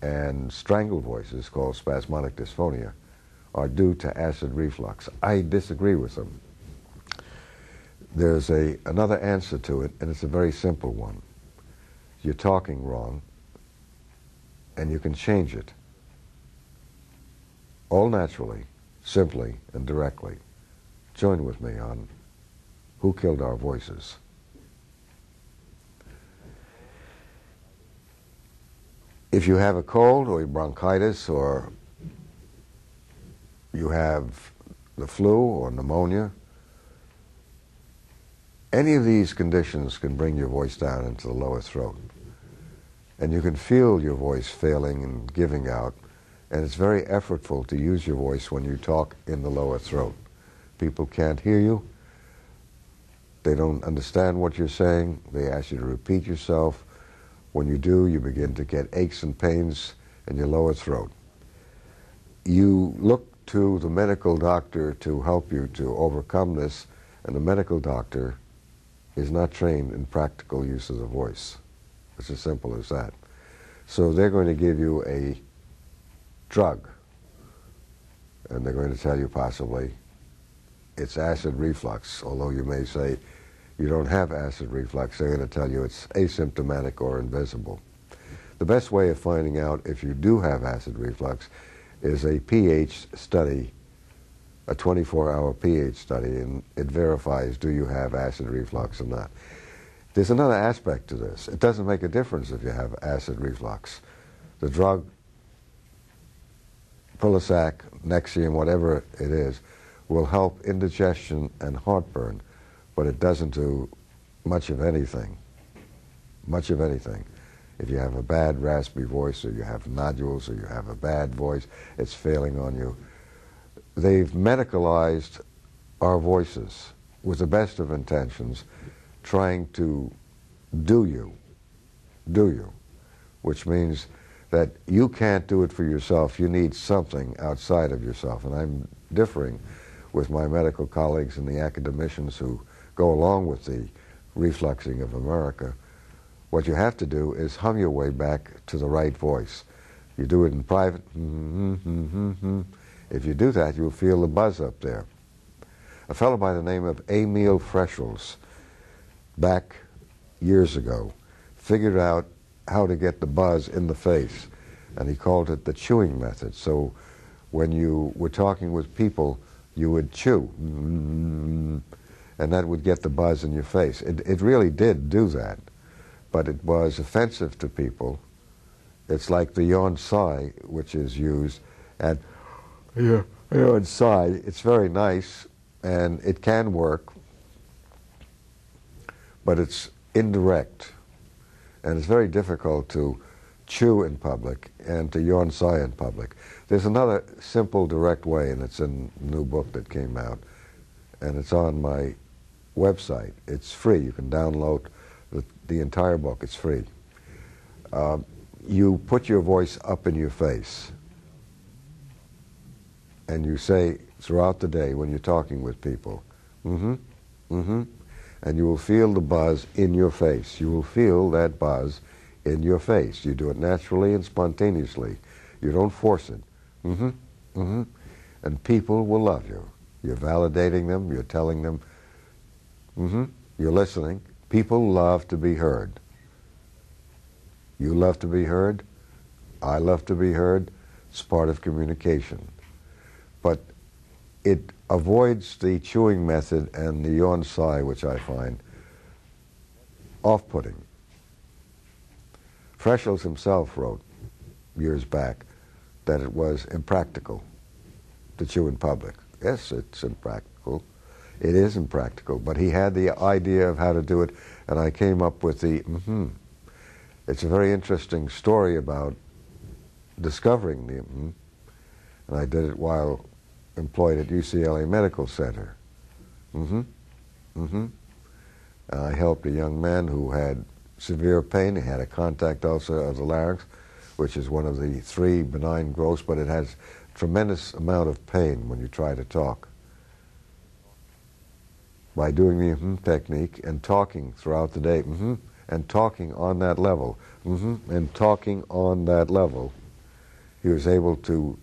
and strangled voices, called spasmodic dysphonia, are due to acid reflux. I disagree with them. There's another answer to it, and it's a very simple one. You're talking wrong, and you can change it. All naturally, simply, and directly. Join with me on Who Killed Our Voices? If you have a cold or bronchitis, or you have the flu or pneumonia, any of these conditions can bring your voice down into the lower throat. And you can feel your voice failing and giving out, and it's very effortful to use your voice when you talk in the lower throat. People can't hear you. They don't understand what you're saying. They ask you to repeat yourself. When you do, you begin to get aches and pains in your lower throat. You look to the medical doctor to help you to overcome this, and the medical doctor is not trained in practical use of the voice. It's as simple as that. So they're going to give you a drug, and they're going to tell you possibly it's acid reflux, although you may say you don't have acid reflux. They're going to tell you it's asymptomatic or invisible. The best way of finding out if you do have acid reflux is a pH study, a 24-hour pH study, and it verifies do you have acid reflux or not. There's another aspect to this. It doesn't make a difference if you have acid reflux. The drug, Prozac, Nexium, whatever it is, will help indigestion and heartburn, but it doesn't do much of anything. Much of anything. If you have a bad raspy voice, or you have nodules, or you have a bad voice, it's failing on you. They've medicalized our voices with the best of intentions, trying to do you, which means that you can't do it for yourself. You need something outside of yourself. And I'm differing with my medical colleagues and the academicians who go along with the refluxing of America. What you have to do is hum your way back to the right voice. You do it in private. If you do that, you'll feel the buzz up there. A fellow by the name of Emil Freschels, back years ago, figured out how to get the buzz in the face, and he called it the chewing method. So when you were talking with people, you would chew, and that would get the buzz in your face. It really did do that, but it was offensive to people. It's like the yawn sigh, which is used at yawn sigh. It's very nice, and it can work, but it's indirect, and it's very difficult to chew in public and to yawn sigh in public. There's another simple, direct way, and it's in a new book that came out, and it's on my website. It's free. You can download the entire book. It's free. You put your voice up in your face, and you say throughout the day when you're talking with people, and you will feel the buzz in your face. You will feel that buzz in your face. You do it naturally and spontaneously. You don't force it. And people will love you. You're validating them. You're telling them. You're listening. People love to be heard. You love to be heard. I love to be heard. It's part of communication. But it avoids the chewing method and the yawn sigh, which I find off-putting. Freschels himself wrote years back that it was impractical to chew in public. Yes, it's impractical. It is impractical, but he had the idea of how to do it, and I came up with the It's a very interesting story about discovering the and I did it while employed at UCLA Medical Center. I helped a young man who had severe pain. He had a contact ulcer of the larynx, which is one of the 3 benign growths, but it has tremendous amount of pain when you try to talk. By doing the technique and talking throughout the day, and talking on that level, and talking on that level, he was able to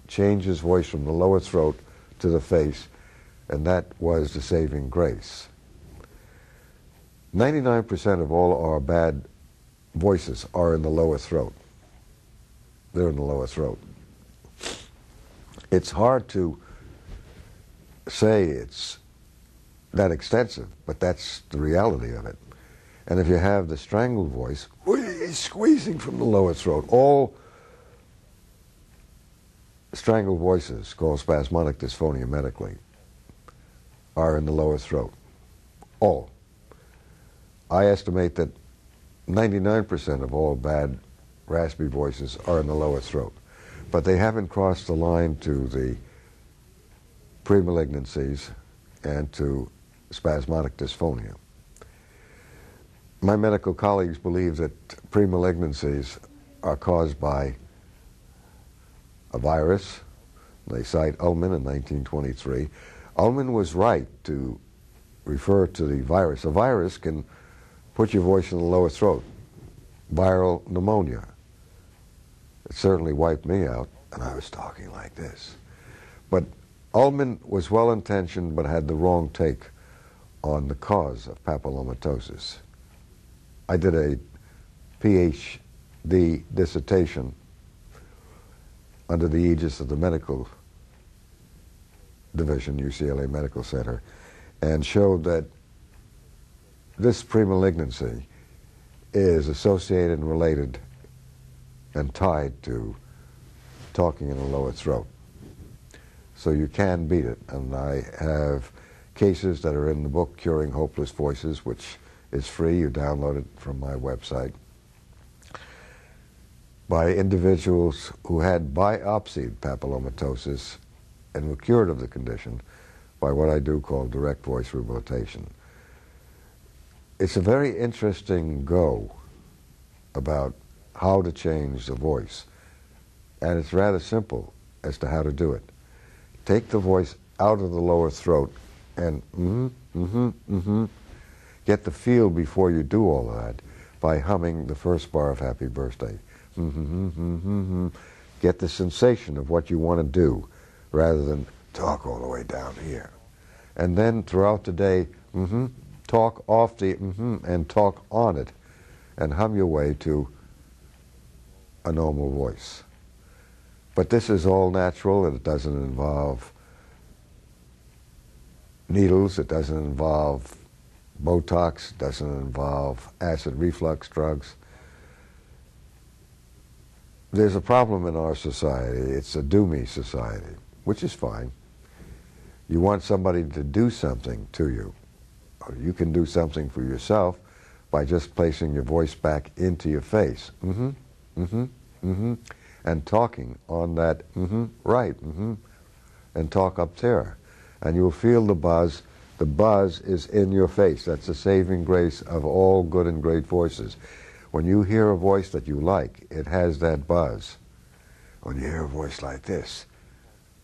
change his voice from the lower throat to the face, and that was the saving grace. 99% of all our bad voices are in the lower throat. They're in the lower throat. It's hard to say it's that extensive, but that's the reality of it. And if you have the strangled voice, squeezing from the lower throat, all strangled voices, called spasmodic dysphonia medically, are in the lower throat. All. I estimate that 99% of all bad raspy voices are in the lower throat. But they haven't crossed the line to the premalignancies and to spasmodic dysphonia. My medical colleagues believe that premalignancies are caused by a virus. They cite Ullman in 1923. Ullman was right to refer to the virus. A virus can put your voice in the lower throat. Viral pneumonia. It certainly wiped me out, and I was talking like this. But Ullman was well-intentioned but had the wrong take on the cause of papillomatosis. I did a PhD dissertation under the aegis of the medical division, UCLA Medical Center, and showed that this premalignancy is associated and related and tied to talking in the lower throat. So you can beat it. And I have cases that are in the book, Curing Hopeless Voices, which is free. You download it from my website, by individuals who had biopsied papillomatosis and were cured of the condition by what I do call direct voice rehabilitation. It's a very interesting go about how to change the voice, and it's rather simple as to how to do it. Take the voice out of the lower throat and get the feel before you do all of that by humming the first bar of Happy Birthday. Get the sensation of what you want to do rather than talk all the way down here. And then throughout the day, talk off the and talk on it, and hum your way to a normal voice. But this is all natural, and it doesn't involve needles, it doesn't involve Botox, it doesn't involve acid reflux drugs. There's a problem in our society. It's a do-me society, which is fine. You want somebody to do something to you, or you can do something for yourself by just placing your voice back into your face. And talking on that and talk up there. And you'll feel the buzz. The buzz is in your face. That's the saving grace of all good and great voices. When you hear a voice that you like, it has that buzz. When you hear a voice like this,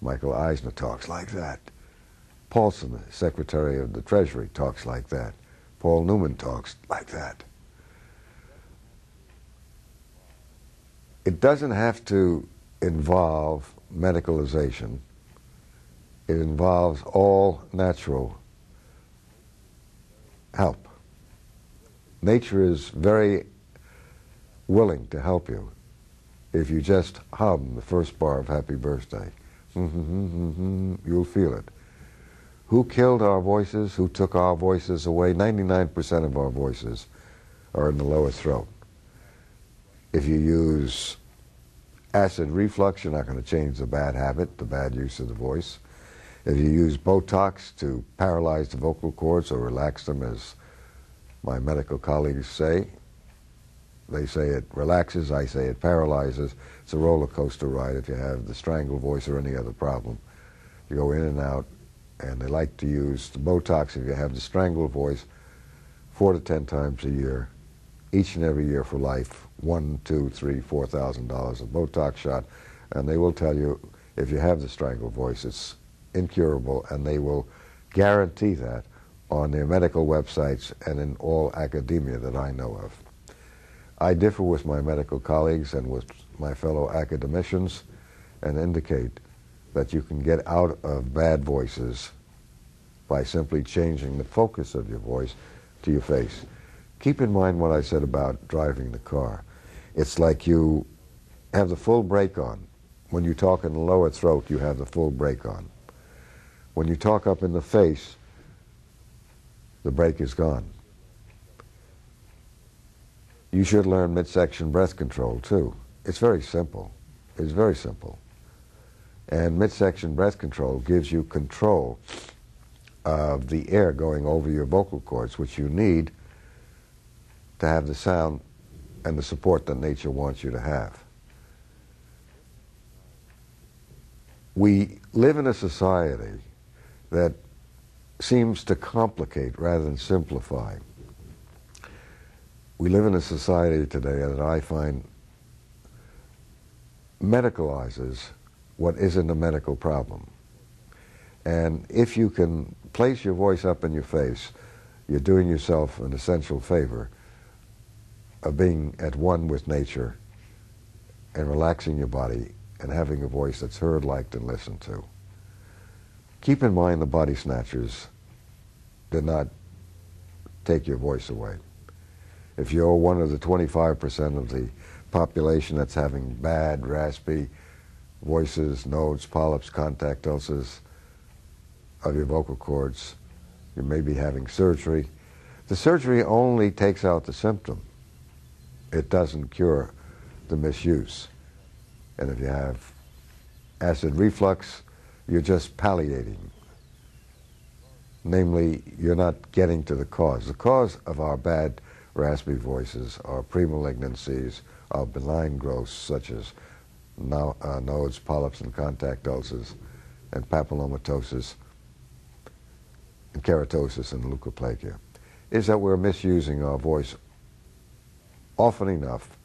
Michael Eisner talks like that. Paulson, the Secretary of the Treasury, talks like that. Paul Newman talks like that. It doesn't have to involve medicalization. It involves all natural help. Nature is very willing to help you if you just hum the first bar of Happy Birthday. You'll feel it. Who killed our voices? Who took our voices away? 99% of our voices are in the lower throat. If you use acid reflux, you're not going to change the bad habit, the bad use of the voice. If you use Botox to paralyze the vocal cords or relax them, as my medical colleagues say, they say it relaxes, I say it paralyzes. It's a roller coaster ride if you have the strangled voice or any other problem. You go in and out, and they like to use the Botox if you have the strangled voice 4 to 10 times a year, each and every year for life, $1,000, $2,000, $3,000, $4,000 a Botox shot, and they will tell you if you have the strangled voice, it's incurable, and they will guarantee that on their medical websites and in all academia that I know of. I differ with my medical colleagues and with my fellow academicians and indicate that you can get out of bad voices by simply changing the focus of your voice to your face. Keep in mind what I said about driving the car. It's like you have the full brake on. When you talk in the lower throat, you have the full brake on. When you talk up in the face, the brake is gone. You should learn midsection breath control too. It's very simple. It's very simple. And midsection breath control gives you control of the air going over your vocal cords, which you need to have the sound and the support that nature wants you to have. We live in a society that seems to complicate rather than simplify. We live in a society today that I find medicalizes what isn't a medical problem. And if you can place your voice up in your face, you're doing yourself an essential favor of being at one with nature and relaxing your body and having a voice that's heard, liked, and listened to. Keep in mind the body snatchers did not take your voice away. If you're one of the 25% of the population that's having bad, raspy voices, nodes, polyps, contact ulcers of your vocal cords, you may be having surgery. The surgery only takes out the symptom. It doesn't cure the misuse. And if you have acid reflux, you're just palliating. Namely, you're not getting to the cause. The cause of our bad, raspy voices are premalignancies of benign growths such as nodes, polyps, and contact ulcers, and papillomatosis, and keratosis, and leukoplakia. Is that we're misusing our voice often enough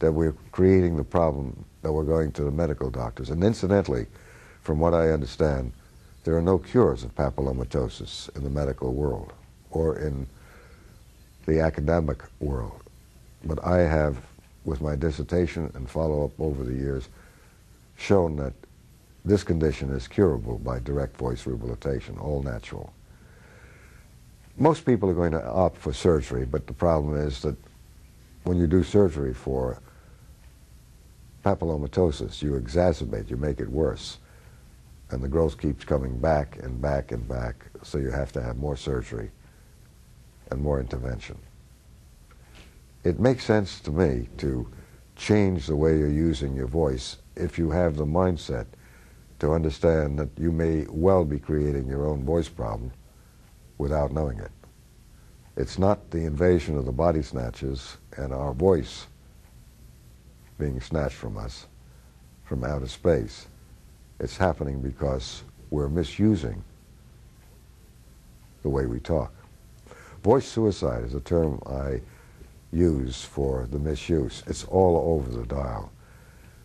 that we're creating the problem that we're going to the medical doctors. And incidentally, from what I understand, there are no cures of papillomatosis in the medical world or in the academic world. But I have, with my dissertation and follow-up over the years, shown that this condition is curable by direct voice rehabilitation, all natural. Most people are going to opt for surgery, but the problem is that when you do surgery for papillomatosis, you exacerbate, you make it worse. And the growth keeps coming back and back and back, so you have to have more surgery and more intervention. It makes sense to me to change the way you're using your voice if you have the mindset to understand that you may well be creating your own voice problem without knowing it. It's not the invasion of the body snatchers and our voice being snatched from us from outer space. It's happening because we're misusing the way we talk. Voice suicide is a term I use for the misuse. It's all over the dial.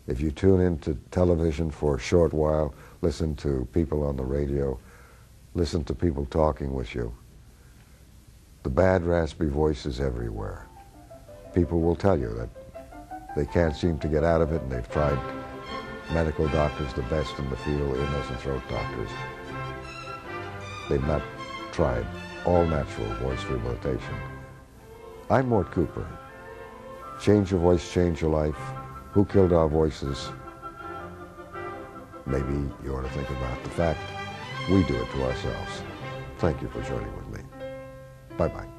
If you tune into television for a short while, listen to people on the radio, listen to people talking with you, the bad, raspy voice is everywhere. People will tell you that they can't seem to get out of it, and they've tried medical doctors, the best in the field, ear, nose, and throat doctors. They've not tried all natural voice rehabilitation. I'm Mort Cooper. Change your voice, change your life. Who killed our voices? Maybe you ought to think about the fact we do it to ourselves. Thank you for joining with me. Bye-bye.